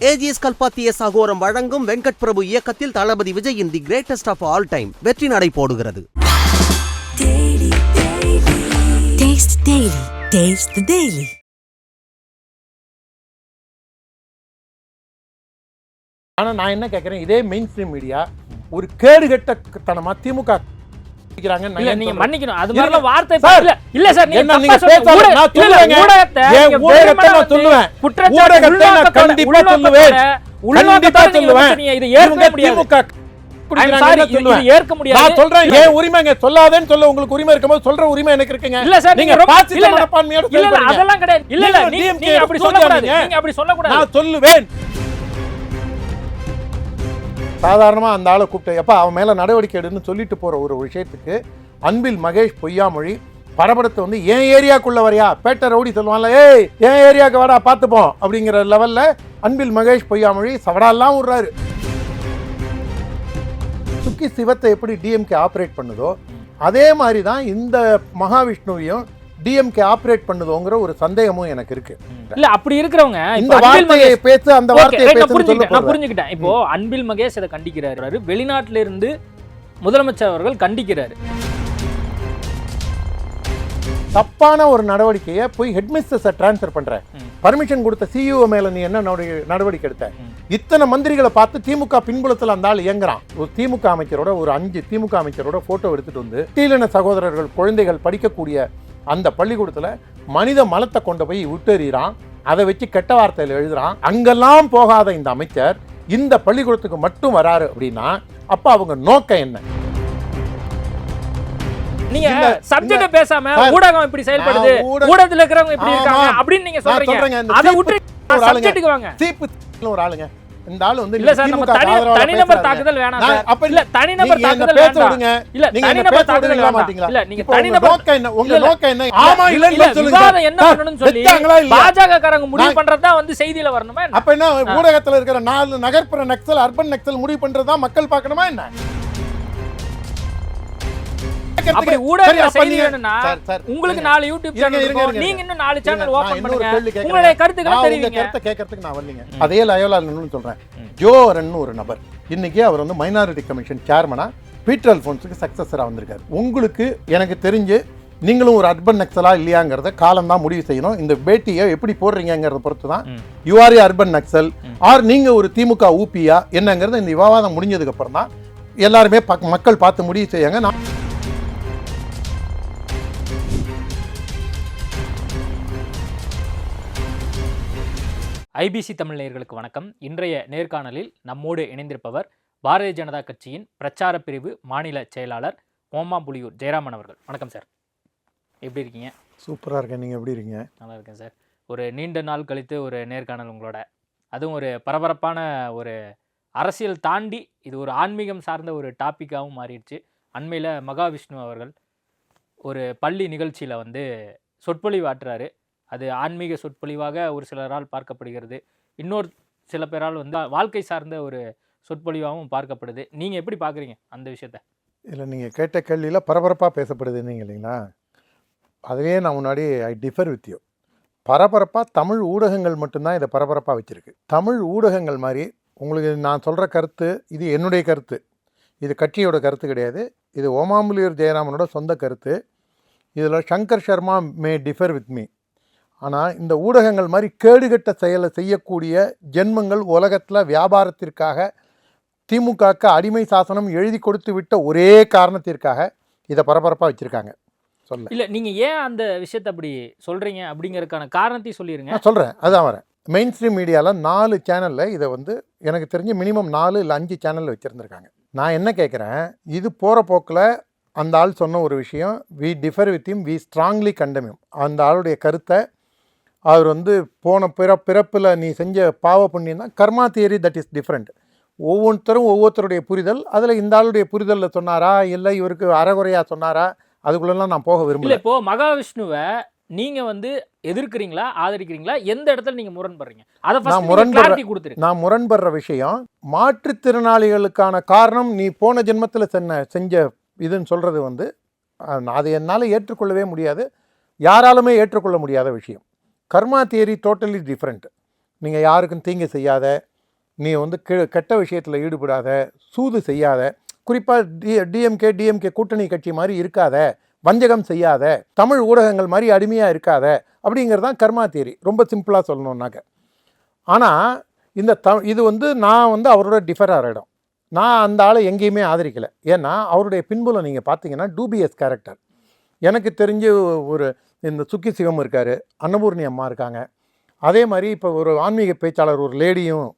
AGS கல்பாத்திய சகோரம் வழங்கும் வெங்கட் பிரபு இயக்கத்தில் தளபதி விஜயின் the greatest of all time வெற்றி நடை போடுகிறது. ஆனா நான் என்ன கேட்கிறேன், இதே மெயின் ஸ்ட்ரீம் மீடியா ஒரு கேடுகட்டத்தனமா திமுக நீங்க மன்னிக்கணும். அது மாதிரி வார்த்தை இல்ல சார், நீங்க பேசாத. நான் சொல்லுவேன், ஊடகத்தை நான் சொல்லுவேன், ஊடகத்தை நான் கண்டிப்பா சொல்லுவேன், கண்டிப்பா சொல்லுவேன். இது ஏற்க முடியாது. ஏற்க முடியாது. நான் சொல்றேன், ஏன் உரிமைங்க சொல்லாதேன்னு சொல்ல உங்களுக்கு உரிமை இருக்கும்போது சொல்ற உரிமை எனக்கு இருக்குங்க. இல்ல சார், நீங்க பாசிச மனப்பான்மையோட சொல்றீங்க. அதெல்லாம் கிடையாது. இல்ல இல்ல, நீங்க அப்படி சொல்ல கூடாது. நீங்க அப்படி சொல்ல கூடாது. நான் சொல்லுவேன். சாதாரணமாக அந்த ஆளை கூப்பிட்டு எப்போ அவன் மேலே நடவடிக்கை எடுன்னு சொல்லிட்டு போகிற ஒரு விஷயத்துக்கு அன்பில் மகேஷ் பொய்யாமொழி பரபரத்தை வந்து என் ஏரியாக்குள்ளே வரையா, பேட்டை ரவுடி சொல்லுவான்ல, ஏய் என் ஏரியாவுக்கு வாடா பார்த்துப்போம் அப்படிங்கிற லெவலில் அன்பில் மகேஷ் பொய்யாமொழி சவடாலாம் விட்றாரு. சுக்கி சிவத்தை எப்படி டிஎம்கே ஆப்ரேட் பண்ணுதோ அதே மாதிரி தான் இந்த மகாவிஷ்ணுவையும் டிஎம்கே ஆப்ரேட் பண்ணுதோங்கிற ஒரு சந்தேகமும் எனக்கு இருக்கு. இல்ல அப்படி இருக்கிறவங்க இந்த வார்த்தையை பேசு அந்த வார்த்தையை பேசு நான் புரிஞ்சுக்கிட்டேன். இப்போ அன்பில் மகேஷ் இதை கண்டிக்கிறாரு, வெளிநாட்டில இருந்து முதலமைச்சர் அவர்கள் கண்டிக்கிறாரு. தப்பான ஒரு நடவடிக்கையை போய் ஹெட்மிஸ்டர்ஸை டிரான்ஸ்ஃபர் பண்ற, பர்மிஷன் கொடுத்த சிஇஓ மேல நீ என்ன நடவடிக்கை எடுத்த? இத்தனை மந்திரிகளை பார்த்து திமுக பின்புலத்தில் அந்த ஆள் இயங்குறான். ஒரு திமுக அமைச்சரோட ஒரு 5 திமுக அமைச்சரோட போட்டோ எடுத்துட்டு வந்து தீலின சகோதரர்கள் குழந்தைகள் படிக்கக்கூடிய அந்த பள்ளிக்கூடத்தில் மனித மலத்தை கொண்டு போய் விட்டுறான். அதை வச்சு கெட்ட வார்த்தையில் எழுதுறான். அங்கெல்லாம் போகாத இந்த அமைச்சர் இந்த பள்ளிக்கூடத்துக்கு மட்டும் வராரு அப்படின்னா அப்ப அவங்க நோக்கம் என்ன? நீங்க சப்ஜெக்ட் பேசாம ஊடகம் இப்படி செயல்படுது, ஊடகத்துல இருக்கிறவங்க இப்படி இருக்காங்க அப்படின்னு நீங்க சொல்றீங்க. அதை விட்டு சப்ஜெக்ட்டுக்கு வாங்க. சீப்பு ஒரு ஆளுங்க, இந்த ஆளு வந்து இல்ல சார், நம்ம தனிநபர் தாக்குதல் வேணாம் சார். அப்ப இல்ல தனிநபர் தாக்குதல் வேண்டாம். இல்ல தனிநபர் தாக்குதல் வேண்டாம். இல்ல நீங்க தனிநபர் நோக்கம் என்ன, உங்க நோக்கம் என்ன? ஆமா இல்லன்னு சொல்லுங்க. விவாதம் என்ன பண்ணனும்னு சொல்லி பாஜக காரங்க முடிவு பண்றதா வந்து செய்தியில வரணுமா? அப்ப என்ன ஊடகத்துல இருக்கிற 4 நகர்ப்புற நக்சல் அர்பன் நக்சல் முடிவு பண்றதா மக்கள் பார்க்கணுமா என்ன? அப்படி ஊடக செய்தி வேணும்னா உங்களுக்கு 4 யூடியூப் சேனல் இருக்கும், நீங்க இன்னும் 4 சேனல் ஓபன் பண்ணுங்க, உங்களுடைய கருத்துக்களை தெரிவிங்க. கருத்தை கேட்கறதுக்கு நான் வரலங்க. அதே லயோலான்னு சொல்றேன். ஜோரன் ஒரு நபர் இன்னைக்கு அவர் வந்து மைனாரிட்டி கமிஷன் சேர்மனா பீட்டர் அல்போன்ஸுக்கு சக்சஸரா வந்திருக்காரு. உங்களுக்கு எனக்கு தெரிஞ்சு நீங்களும் ஒரு அர்பன் நக்சலா இல்லையாங்கிறத காலம் தான் முடிவு செய்யணும். இந்த பேட்டியை எப்படி போடுறீங்கிறத பொறுத்து தான் யூஆர்ஏ அர்பன் நக்சல் ஆர் நீங்க ஒரு திமுக ஊபியா என்னங்கிறத இந்த விவாதம் முடிஞ்சதுக்கு அப்புறம் தான் எல்லாருமே மக்கள் பார்த்து முடிவு செய்யாங்க. நான் ஐபிசி தமிழ் நேயர்களுக்கு வணக்கம். இன்றைய நேர்காணலில் நம்மோடு இணைந்திருப்பவர் பாரதிய ஜனதா கட்சியின் பிரச்சார பிரிவு மாநில செயலாளர் ஓமாம்புலியூர் ஜெயராமன் அவர்கள். வணக்கம் சார், எப்படி இருக்கீங்க? சூப்பராக இருக்கேன், நீங்கள் எப்படி இருக்கீங்க? நல்லா இருக்கேன் சார். ஒரு நீண்ட நாள் கழித்து ஒரு நேர்காணல் உங்களோட, அதுவும் ஒரு பரபரப்பான ஒரு அரசியல் தாண்டி இது ஒரு ஆன்மீகம் சார்ந்த ஒரு டாப்பிக்காகவும் மாறிடுச்சு. அண்மையில் மகாவிஷ்ணு அவர்கள் ஒரு பள்ளி நிகழ்ச்சியில் வந்து சொற்பொழிவு ஆற்றுறாரு. அது ஆன்மீக சொற்பொழிவாக ஒரு சிலரால் பார்க்கப்படுகிறது, இன்னொரு சில பேரால் வந்து வாழ்க்கை சார்ந்த ஒரு சொற்பொழிவாகவும் பார்க்கப்படுது. நீங்கள் எப்படி பார்க்குறீங்க அந்த விஷயத்த? இல்லை, நீங்கள் கேட்ட கேள்வியில் பரபரப்பாக பேசப்படுதுன்னு இல்லைங்களா? அதுவே நான் முன்னாடி ஐ டிஃபர் வித் யூ. பரபரப்பாக தமிழ் ஊடகங்கள் மட்டும்தான் இதை பரபரப்பாக வச்சுருக்கு. தமிழ் ஊடகங்கள் மாதிரி உங்களுக்கு நான் சொல்கிற கருத்து இது என்னுடைய கருத்து, இது கட்சியோட கருத்து கிடையாது, இது ஓமாம்புலியூர் ஜெயராமனோட சொந்த கருத்து. இதில் சங்கர் சர்மா மே டிஃபர் வித் மீ. ஆனால் இந்த ஊடகங்கள் மாதிரி கேடுகட்ட செயலை செய்யக்கூடிய ஜென்மங்கள் உலகத்தில் வியாபாரத்திற்காக திமுகவுக்கு அடிமை சாசனம் எழுதி கொடுத்து விட்ட ஒரே காரணத்திற்காக இதை பரபரப்பாக வச்சுருக்காங்க. சொல்ல இல்லை, நீங்கள் ஏன் அந்த விஷயத்தை அப்படி சொல்கிறீங்க அப்படிங்கிறதுக்கான காரணத்தையும் சொல்லிடுங்க. நான் சொல்கிறேன், அதான் வரேன். மெயின் ஸ்ட்ரீம் மீடியாவில் 4 சேனலில் இதை வந்து எனக்கு தெரிஞ்சு மினிமம் 4 இல்லை 5 சேனலில் வச்சுருந்துருக்காங்க. நான் என்ன கேட்குறேன், இது போகிற போக்கில் அந்த ஆள் சொன்ன ஒரு விஷயம், we differ with him, we strongly condemn him. அந்த ஆளுடைய கருத்தை அவர் வந்து போன பிறப்பில் நீ செஞ்ச பாவ புண்ணியம் தான் கர்மா தியரி, தட் இஸ் டிஃப்ரெண்ட். ஒவ்வொருத்தருடைய புரிதல், அதில் இந்த ஆளுடைய புரிதலில் சொன்னாரா இல்லை இவருக்கு அறகுறையாக சொன்னாரா, அதுக்குள்ளெல்லாம் நான் போக விரும்பல. இப்போ மகாவிஷ்ணுவை நீங்கள் வந்து எதிர்க்கிறீங்களா ஆதரிக்கிறீங்களா, எந்த இடத்துல நீங்கள் முரண்படுறீங்க? அதை நான் முரண்படுற விஷயம், மாற்றுத்திறனாளிகளுக்கான காரணம் நீ போன ஜென்மத்தில் செஞ்ச இதுன்னு சொல்கிறது வந்து அது என்னால் ஏற்றுக்கொள்ளவே முடியாது, யாராலுமே ஏற்றுக்கொள்ள முடியாத விஷயம். கர்மா தியரி டோட்டலி டிஃப்ரெண்ட். நீங்கள் யாருக்கும் தீங்கு செய்யாத, நீ வந்து கெட்ட விஷயத்தில் ஈடுபடாத, சூது செய்யாத, குறிப்பாக டிஎம்கே கூட்டணி கட்சி மாதிரி இருக்காத, வஞ்சகம் செய்யாத, தமிழ் ஊடகங்கள் மாதிரி அடிமையாக இருக்காத, அப்படிங்கிறது தான் கர்மா தியரி. ரொம்ப சிம்பிளாக சொல்லணுன்னாக்க. ஆனால் இது வந்து நான் வந்து அவரோட டிஃபர் ஆகிற இடம். நான் அந்த ஆளை எங்கேயுமே ஆதரிக்கலை. ஏன்னா அவருடைய பின்புலம் நீங்கள் பார்த்தீங்கன்னா டூபிஎஸ் கேரக்டர். எனக்கு தெரிஞ்சு ஒரு இந்த சுக்கி சிவம் இருக்கார், அன்னபூர்ணி அம்மா இருக்காங்க, அதே மாதிரி இப்போ ஒரு ஆன்மீக பேச்சாளர் ஒரு லேடியும்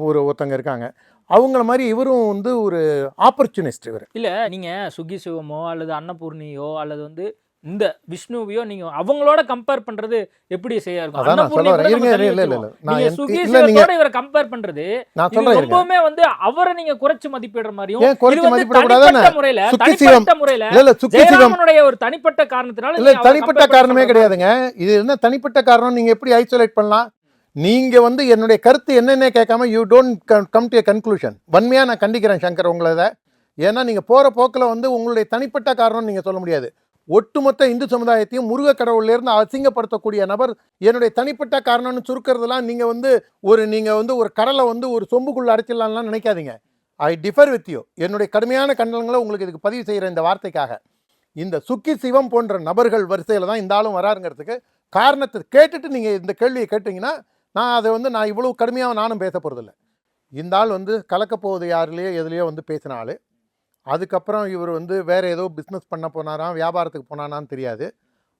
ஒருத்தங்க இருக்காங்க. அவங்கள மாதிரி இவரும் வந்து ஒரு ஆப்பர்ச்சுனிஸ்ட் இவர். இல்லை நீங்கள் சுகி சிவமோ அல்லது அன்னபூர்ணியோ அல்லது வந்து இந்த விஷ்ணுவையோ நீங்க அவங்களோட கம்பேர் பண்றது எப்படி சரியா இருக்கும்? அதான் நான் சொல்ல வரேன். இருங்க, இல்ல நீங்க சுகி சிவத்தோட இவரை கம்பேர் பண்றது நான் சொல்றேன், ரொம்பவுமே வந்து அவரை நீங்க குறைச்சு மதிப்பிடுற மாதிரியும், ஏன் குறைச்சு மதிப்பிட கூடாதானே? தனிப்பட்ட முறையில இல்ல சுக்கி சிவம் ஒரு தனிப்பட்ட காரணத்தினால இல்ல, தனிப்பட்ட காரணமே கிடையாதுங்க. இது என்ன தனிப்பட்ட காரணம்? நீங்க எப்படி ஐசோலேட் பண்ணலாம்? நீங்க வந்து என்னுடைய கருத்து என்னென்ன கேட்காம you don't come to a conclusion. வன்மையா நான் கண்டிக்கிறேன் சங்கர் உங்களை. ஏன்னா நீங்க போற போக்கில் வந்து உங்களுடைய தனிப்பட்ட காரணம் நீங்க சொல்ல முடியாது. ஒட்டுமொத்த இந்து சமுதாயத்தையும் முருக கடவுள்லேருந்து அசிங்கப்படுத்தக்கூடிய நபர் என்னுடைய தனிப்பட்ட காரணம்னு சுருக்கிறதுலாம் நீங்க வந்து ஒரு கடலை வந்து ஒரு சொம்புக்குள்ள அடைச்சிடலாம்லாம் நினைக்காதீங்க. ஐ டிஃபர் வித் யூ. என்னுடைய கடுமையான கண்டனங்களை உங்களுக்கு இதுக்கு பதிவு செய்கிற இந்த வார்த்தைக்காக. இந்த சுக்கி சிவம் போன்ற நபர்கள் வரிசையில் தான் இந்த ஆளும் வராருங்கிறதுக்கு காரணத்தை கேட்டுட்டு நீங்கள் இந்த கேள்வியை கேட்டிங்கன்னா நான் இவ்வளவு கடுமையாக நானும் பேச போகிறதில்ல. இந்த ஆள் வந்து கலக்கப்போவது யாருலேயோ எதுலேயோ வந்து பேசின ஆள். அதுக்கப்புறம் இவர் வந்து வேறு ஏதோ பிஸ்னஸ் பண்ண போனாராம், வியாபாரத்துக்கு போனானான்னு தெரியாது.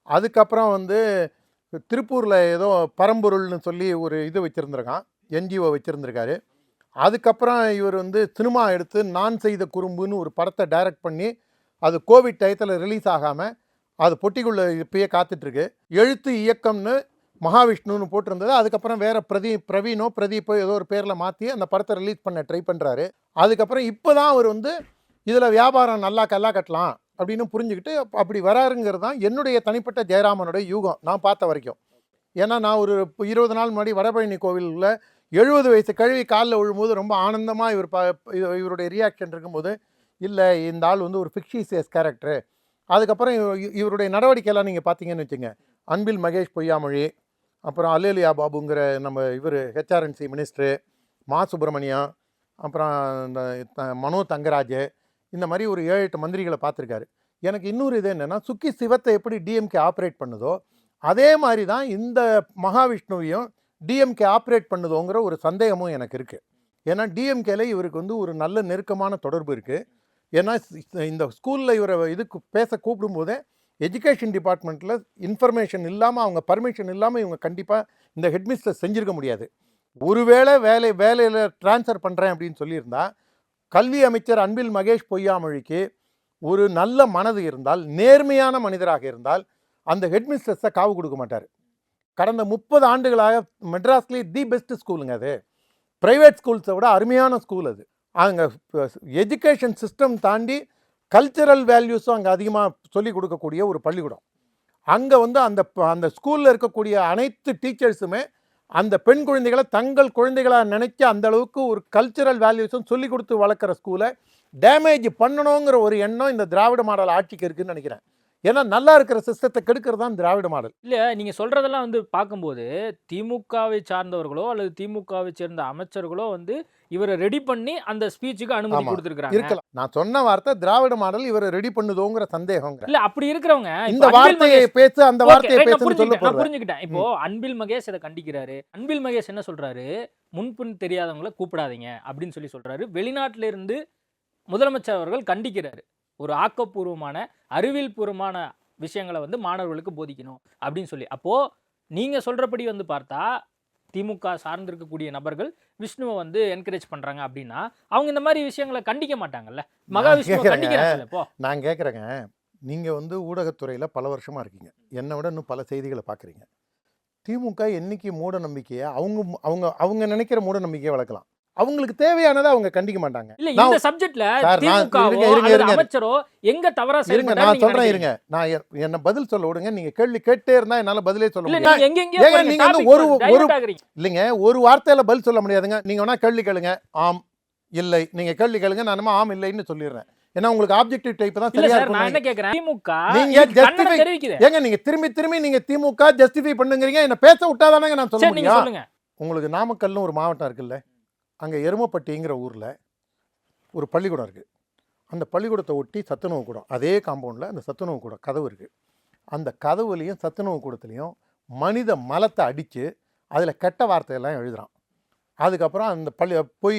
அதுக்கப்புறம் வந்து திருப்பூரில் ஏதோ பரம்பொருள்னு சொல்லி ஒரு இது வச்சுருந்துருக்கான், என்ஜிஓ வச்சுருந்துருக்காரு. அதுக்கப்புறம் இவர் வந்து சினிமா எடுத்து நான் செய்த குறும்புன்னு ஒரு படத்தை டைரக்ட் பண்ணி அது கோவிட் டயத்தில் ரிலீஸ் ஆகாமல் அது பொட்டிக்குள்ளே இப்பயே காத்துட்ருக்கு. எழுத்து இயக்கம்னு மகாவிஷ்ணுன்னு போட்டிருந்தது. அதுக்கப்புறம் வேறு பிரதீப்போ ஏதோ ஒரு பேரில் மாற்றி அந்த படத்தை ரிலீஸ் பண்ண ட்ரை பண்ணுறாரு. அதுக்கப்புறம் இப்போ தான் அவர் வந்து இதில் வியாபாரம் நல்லா கட்டலாம் அப்படின்னு புரிஞ்சுக்கிட்டு அப்படி வராருங்கிறது தான் என்னுடைய தனிப்பட்ட ஜெயராமனுடைய யூகம் நான் பார்த்த வரைக்கும். ஏன்னா நான் ஒரு 20 நாள் முன்னாடி வடபழனி கோவிலில் 70 வயசு கழுவி காலில் விழும்போது ரொம்ப ஆனந்தமாக இவருடைய ரியாக்ஷன் இருக்கும்போது, இல்லை இந்த ஆள் வந்து ஒரு ஃபிக்ஷியஸ் கேரக்டரு. அதுக்கப்புறம் இவருடைய நடவடிக்கையெல்லாம் நீங்கள் பார்த்தீங்கன்னு வச்சுங்க, அன்பில் மகேஷ் பொய்யாமொழி, அப்புறம் அல்லேலியா பாபுங்கிற நம்ம இவர் ஹெச்ஆர்என்சி மினிஸ்டரு, மா சுப்பிரமணியம், அப்புறம் இந்த மனோ தங்கராஜ், இந்த மாதிரி ஒரு 7-8 மந்திரிகளை பார்த்துருக்காரு. எனக்கு இன்னொரு இது என்னென்னா, சுக்கி சிவத்தை எப்படி டிஎம்கே ஆப்ரேட் பண்ணுதோ அதே மாதிரி தான் இந்த மகாவிஷ்ணுவையும் டிஎம்கே ஆப்ரேட் பண்ணுதோங்கிற ஒரு சந்தேகமும் எனக்கு இருக்குது. ஏன்னா டிஎம்கேல இவருக்கு வந்து ஒரு நல்ல நெருக்கமான தொடர்பு இருக்குது. ஏன்னா இந்த ஸ்கூலில் இவரை இதுக்கு பேச கூப்பிடும்போதே எஜுகேஷன் டிபார்ட்மெண்ட்டில் இன்ஃபர்மேஷன் இல்லாமல், அவங்க பர்மிஷன் இல்லாமல் இவங்க கண்டிப்பாக இந்த ஹெட்மிஸ்டர் செஞ்சுருக்க முடியாது. ஒருவேளை வேலையில் ட்ரான்ஸ்ஃபர் பண்ணுறேன் அப்படின்னு சொல்லியிருந்தா, கல்வி அமைச்சர் அன்பில் மகேஷ் பொய்யாமொழிக்கு ஒரு நல்ல மனது இருந்தால், நேர்மையான மனிதராக இருந்தால் அந்த ஹெட்மிஸ்டர்ஸை காவு கொடுக்க மாட்டார். கடந்த 30 ஆண்டுகளாக மெட்ராஸ்லேயே தி பெஸ்ட் ஸ்கூலுங்க அது. ப்ரைவேட் ஸ்கூல்ஸை விட அருமையான ஸ்கூல் அது. அங்கே எஜுகேஷன் சிஸ்டம் தாண்டி கல்ச்சரல் வேல்யூஸும் அங்கே அதிகமாக சொல்லிக் கொடுக்கக்கூடிய ஒரு பள்ளிக்கூடம். அங்கே வந்து அந்த ஸ்கூலில் இருக்கக்கூடிய அனைத்து டீச்சர்ஸுமே அந்த பெண் குழந்தைகளை தங்கள் குழந்தைகளாக நினைக்க அந்த அளவுக்கு ஒரு கல்ச்சரல் வேல்யூஸும் சொல்லிக் கொடுத்து வளர்க்குற ஸ்கூலை டேமேஜ் பண்ணணுங்கிற ஒரு எண்ணம் இந்த திராவிட மாடல் ஆட்சிக்கு இருக்குதுன்னு நினைக்கிறேன். ஏன்னா நல்லா இருக்கிற சிஸ்டத்தை கெடுக்கிறது தான் திராவிட மாடல். இல்லை நீங்கள் சொல்கிறதெல்லாம் வந்து பார்க்கும்போது திமுகவை சார்ந்தவர்களோ அல்லது திமுகவை சேர்ந்த அமைச்சர்களோ வந்து இவரை ரெடி பண்ணி அந்த ஸ்பீச்சுக்கு அனுமதி கொடுத்துருக்காங்க. இருக்கலாம். நான் சொன்ன வார்த்தை திராவிட மாடல் இவரை ரெடி பண்ணுதோங்கிற சந்தேகம் இல்ல. அப்படி இருக்கிறவங்க இந்த வார்த்தையை பேசு அந்த வார்த்தையை பேசுன்னு சொல்ல போறேன். புரிஞ்சுக்கிட்டேன். இப்போ அன்பில் மகேஷ் இதை கண்டிக்கிறாரு. அன்பில் மகேஷ் என்ன சொல்றாரு, முன்பின் தெரியாதவங்களை கூப்பிடாதீங்க அப்படின்னு சொல்றாரு. வெளிநாட்டில இருந்து முதலமைச்சர் அவர்கள் கண்டிக்கிறாரு. ஒரு ஆக்கப்பூர்வமான அறிவியல் பூர்வமான விஷயங்களை வந்து மாணவர்களுக்கு போதிக்கணும் அப்படின்னு சொல்லி. அப்போ நீங்க சொல்றபடி வந்து பார்த்தா திமுக சார்ந்திருக்கக்கூடிய நபர்கள் விஷ்ணுவை வந்து என்கரேஜ் பண்றாங்க அப்படின்னா அவங்க இந்த மாதிரி விஷயங்களை கண்டிக்க மாட்டாங்கல்ல. மகாவிஷ்ணு கண்டிக்கிறாங்க. இப்போ நான் கேட்குறேங்க, நீங்க வந்து ஊடகத்துறையில் பல வருஷமா இருக்கீங்க, என்னை விட இன்னும் பல செய்திகளை பார்க்குறீங்க. திமுக என்னைக்கு மூட நம்பிக்கையை அவங்க நினைக்கிற மூட நம்பிக்கையை வளர்க்கலாம். அவங்களுக்கு தேவையானதை அவங்க கண்டிக்க மாட்டாங்க. இல்ல இந்த சப்ஜெக்ட்ல திமுகவோ அல்லது அமைச்சரோ எங்க தவறா செய்றாங்க நான் சொல்றேன். இருங்க, நான் என்ன பதில் சொல்ல விடுங்க. நீங்க கேள்வி கேட்டே இருந்தா என்னால பதிலே சொல்ல முடியாது. நீங்க வந்து ஒரு இல்லைங்க, ஒரு வார்த்தையில பதில் சொல்ல முடியாதுங்க. நீங்க வேணா கேள்வி கேளுங்க, ஆம் இல்லை. நீங்க கேள்வி கேளுங்க, நான் ஆம் இல்லைன்னு சொல்லிடுறேன். ஏன்னா உங்களுக்கு ஆப்ஜெக்டிவ் டைப் தான் சரியா இருக்கும். நான் என்ன கேக்குறேன், திமுக நீங்க ஜஸ்டிஃபை ஏங்க, நீங்க திரும்பி நீங்க திமுக ஜஸ்டிஃபை பண்ணுங்கறீங்க. என்ன பேச விட்டாதானங்க நான் சொல்ல முடியும். உங்களுக்கு நாமக்கல்னு ஒரு மாவட்டம் இருக்குல்ல, அங்கே எருமப்பட்டிங்கிற ஊரில் ஒரு பள்ளிக்கூடம் இருக்குது. அந்த பள்ளிக்கூடத்தை ஒட்டி சத்துணவு கூடம், அதே காம்பவுண்டில் அந்த சத்துணவு கூடம் கதவு இருக்குது. அந்த கதவுலையும் சத்துணவு கூடத்துலேயும் மனித மலத்தை அடித்து அதில் கெட்ட வார்த்தையெல்லாம் எழுதுகிறான். அதுக்கப்புறம் அந்த போய்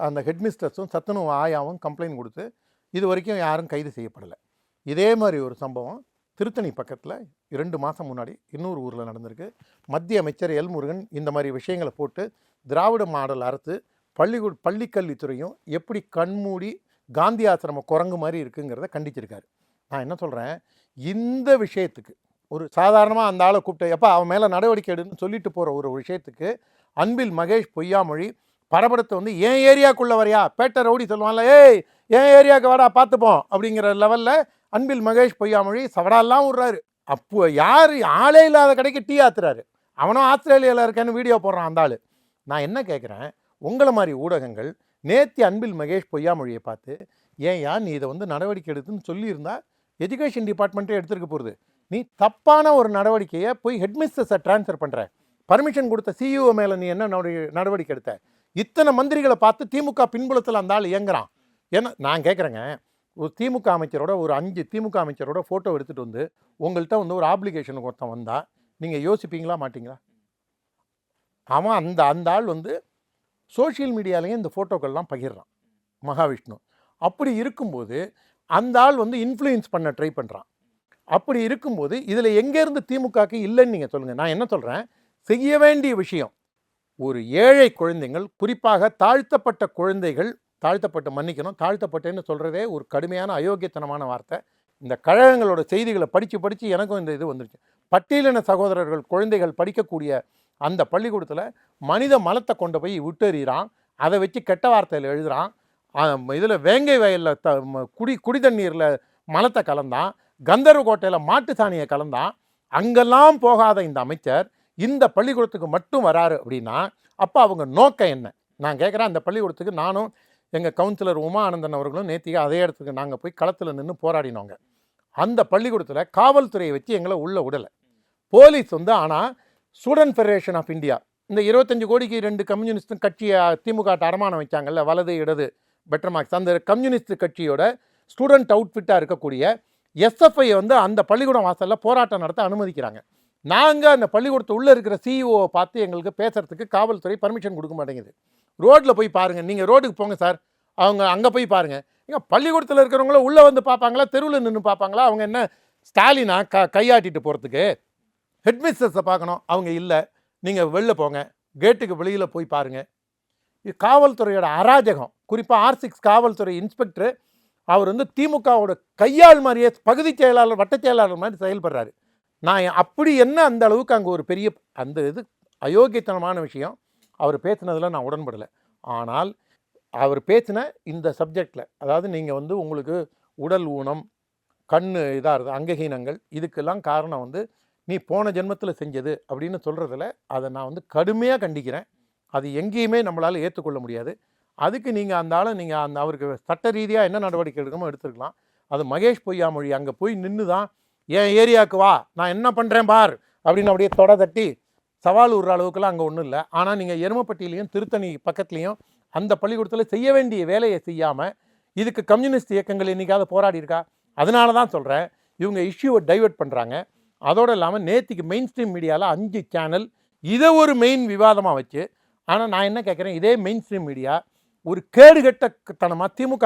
அந்த ஹெட்மிஸ்டர்ஸும் சத்துணவு ஆயாவும் கம்ப்ளைண்ட் கொடுத்து இது வரைக்கும் யாரும் கைது செய்யப்படலை. இதே மாதிரி ஒரு சம்பவம் திருத்தணி பக்கத்தில் 2 மாதம் முன்னாடி இன்னொரு ஊரில் நடந்திருக்கு. மத்திய அமைச்சர் எல் முருகன் இந்த மாதிரி விஷயங்களை போட்டு திராவிட மாடல் அரசு பள்ளிக்கல்வித்துறையும் எப்படி கண்மூடி காந்தி ஆசிரம குரங்கு மாதிரி இருக்குங்கிறத கண்டிச்சிருக்காரு. நான் என்ன சொல்கிறேன், இந்த விஷயத்துக்கு ஒரு சாதாரணமாக அந்த ஆளை கூப்பிட்டு எப்போ அவன் மேலே நடவடிக்கை எடுன்னு சொல்லிட்டு போகிற ஒரு விஷயத்துக்கு அன்பில் மகேஷ் பொய்யாமொழி பரபரத்தை வந்து ஏன் ஏரியாக்குள்ளே வரையா, பேட்டை ரவுடி சொல்லுவான்ல, ஏய் ஏன் ஏரியாவுக்கு வாடா பார்த்துப்போம் அப்படிங்கிற லெவலில் அன்பில் மகேஷ் பொய்யாமொழி சவடாலாம் விட்றாரு. அப்போ யார் ஆளே இல்லாத கடைக்கு டீ ஆத்துறாரு. அவனும் ஆஸ்திரேலியாவில் இருக்கேன்னு வீடியோ போடுறான் அந்த ஆள். நான் என்ன கேட்குறேன், உங்களை மாதிரி ஊடகங்கள் நேத்தி அன்பில் மகேஷ் பொய்யாமொழியை பார்த்து ஏன்யா நீ இதை வந்து நடவடிக்கை எடுத்துன்னு சொல்லியிருந்தா எஜுகேஷன் டிபார்ட்மெண்ட்டே எடுத்துருக்க போகிறது. நீ தப்பான ஒரு நடவடிக்கையை போய் ஹெட்மிஸ்டர்ஸை ட்ரான்ஸ்ஃபர் பண்ணுற, பர்மிஷன் கொடுத்த சிஇஓ மேலே நீ என்ன நடவடிக்கை எடுத்த? இத்தனை மந்திரிகளை பார்த்து திமுக பின்புலத்தில் அந்த ஆள் இயங்குறான். ஏன்னா நான் கேட்குறேங்க, ஒரு திமுக அமைச்சரோட ஒரு 5 திமுக அமைச்சரோட ஃபோட்டோ எடுத்துகிட்டு வந்து உங்கள்கிட்ட வந்து ஒரு ஆப்ளிகேஷனுக்கு ஒருத்தன் வந்தால் நீங்கள் யோசிப்பீங்களா மாட்டிங்களா? அவன் அந்த ஆள் வந்து சோஷியல் மீடியாலேயும் இந்த ஃபோட்டோக்கள்லாம் பகிர்றான் மகாவிஷ்ணு. அப்படி இருக்கும்போது அந்த ஆள் வந்து இன்ஃப்ளூயன்ஸ் பண்ண ட்ரை பண்ணுறான். அப்படி இருக்கும்போது இதில் எங்கேருந்து திமுகக்கு இல்லைன்னு நீங்கள் சொல்லுங்கள். நான் என்ன சொல்கிறேன், செய்ய வேண்டிய விஷயம், ஒரு ஏழை குழந்தைகள், குறிப்பாக தாழ்த்தப்பட்ட குழந்தைகள், தாழ்த்தப்பட்டேன்னு சொல்கிறதே ஒரு கடுமையான அயோக்கியத்தனமான வார்த்தை. இந்த கழகங்களோட செய்திகளை படித்து எனக்கும் இந்த இது வந்துருச்சு. பட்டியலின சகோதரர்கள் குழந்தைகள் படிக்கக்கூடிய அந்த பள்ளிக்கூடத்தில் மனித மலத்தை கொண்டு போய் விட்டெறிகிறான். அதை வச்சு கெட்ட வார்த்தையில் எழுதுகிறான். இதில் வேங்கை வயலில் குடி தண்ணீரில் மலத்தை கலந்தான், கந்தர்வக்கோட்டையில் மாட்டு சாணியை கலந்தான். அங்கெல்லாம் போகாத இந்த அமைச்சர் இந்த பள்ளிக்கூடத்துக்கு மட்டும் வராரு அப்படின்னா அப்போ அவங்க நோக்கம் என்ன? நான் கேட்குறேன். அந்த பள்ளிக்கூடத்துக்கு நானும் எங்கள் கவுன்சிலர் உமா ஆனந்தன் அவர்களும் நேத்திக்கு அதே இடத்துக்கு நாங்கள் போய் களத்தில் நின்று போராடினோங்க. அந்த பள்ளிக்கூடத்தில் காவல்துறையை வச்சு எங்களை உள்ளே விடலை. போலீஸ் வந்து ஆனால் ஸ்டூடெண்ட் ஃபெடரேஷன் ஆஃப் இந்தியா, இந்த 25 கோடிக்கு 2 கம்யூனிஸ்ட் கட்சியை திமுக அரமானம் வச்சாங்கல்ல, வலது இடது பெட்டர் மார்க்ஸ், அந்த கம்யூனிஸ்ட் கட்சியோட ஸ்டூடெண்ட் அவுட்ஃபிட்டாக இருக்கக்கூடிய எஸ்எஃப்ஐ வந்து அந்த பள்ளிக்கூடம் வாசலில் போராட்டம் நடத்த அனுமதிக்கிறாங்க. நாங்கள் அந்த பள்ளிக்கூடத்து உள்ளே இருக்கிற சிஇஓவை பார்த்து எங்களுக்கு பேசுகிறதுக்கு காவல்துறை பர்மிஷன் கொடுக்க மாட்டேங்குது. ரோட்டில் போய் பாருங்கள், நீங்கள் ரோடுக்கு போங்க சார், அவங்க அங்கே போய் பாருங்கள். ஏங்க பள்ளிக்கூடத்தில் இருக்கிறவங்கள உள்ளே வந்து பார்ப்பாங்களா, தெருவில் நின்று பார்ப்பாங்களா? அவங்க என்ன ஸ்டாலினா கையாட்டிட்டு போகிறதுக்கு? ஹெட்மிஸ்டர்ஸை பார்க்கணும், அவங்க இல்லை. நீங்கள் வெளில போங்க, கேட்டுக்கு வெளியில் போய் பாருங்கள். இது காவல்துறையோட அராஜகம். குறிப்பாக R6 காவல்துறை இன்ஸ்பெக்டர் அவர் வந்து திமுகவோட கையாள் மாதிரியே பகுதி செயலாளர் வட்டச் செயலாளர் மாதிரி செயல்படுறாரு. நான் அப்படி என்ன அந்த அளவுக்கு அங்கே ஒரு பெரிய அந்த இது அயோக்கியத்தனமான விஷயம் அவர் பேசினதில் நான் உடன்படலை. ஆனால் அவர் பேசின இந்த சப்ஜெக்டில், அதாவது நீங்கள் வந்து உங்களுக்கு உடல் ஊனம், கண் இதாக இருக்குது, அங்கஹீனங்கள், இதுக்கெல்லாம் காரணம் வந்து நீ போன ஜென்மத்தில் செஞ்சது அப்படின்னு சொல்கிறதில் அதை நான் வந்து கடுமையாக கண்டிக்கிறேன். அது எங்கேயுமே நம்மளால் ஏற்றுக்கொள்ள முடியாது. அதுக்கு நீங்கள் அந்த ஆளை நீங்கள் அவருக்கு சட்ட ரீதியாக என்ன நடவடிக்கை எடுக்கணுமோ எடுத்துருக்கலாம். அது மகேஷ் பொய்யாமொழி அங்கே போய் நின்று தான் என் ஏரியாவுக்கு வா, நான் என்ன பண்ணுறேன் பார் அப்படின்னு அப்படியே தொட தட்டி சவால் விடுற அளவுக்குலாம் அங்கே ஒன்றும் இல்லை. ஆனால் நீங்கள் எருமப்பட்டியிலையும் திருத்தணி பக்கத்துலேயும் அந்த பள்ளிக்கூடத்தில் செய்ய வேண்டிய வேலையை செய்யாமல் இதுக்கு கம்யூனிஸ்ட் இயக்கங்கள் என்றைக்காவது போராடி இருக்கா? அதனால தான் சொல்கிறேன், இவங்க இஷ்யூவை டைவெர்ட் பண்ணுறாங்க. அதோடு இல்லாமல் நேற்றுக்கு மெயின் ஸ்ட்ரீம் மீடியாவில் 5 சேனல் இதை ஒரு மெயின் விவாதமாக வச்சு, ஆனால் நான் என்ன கேட்குறேன், இதே மெயின் ஸ்ட்ரீம் மீடியா ஒரு கேடுகட்டத்தனமாக திமுக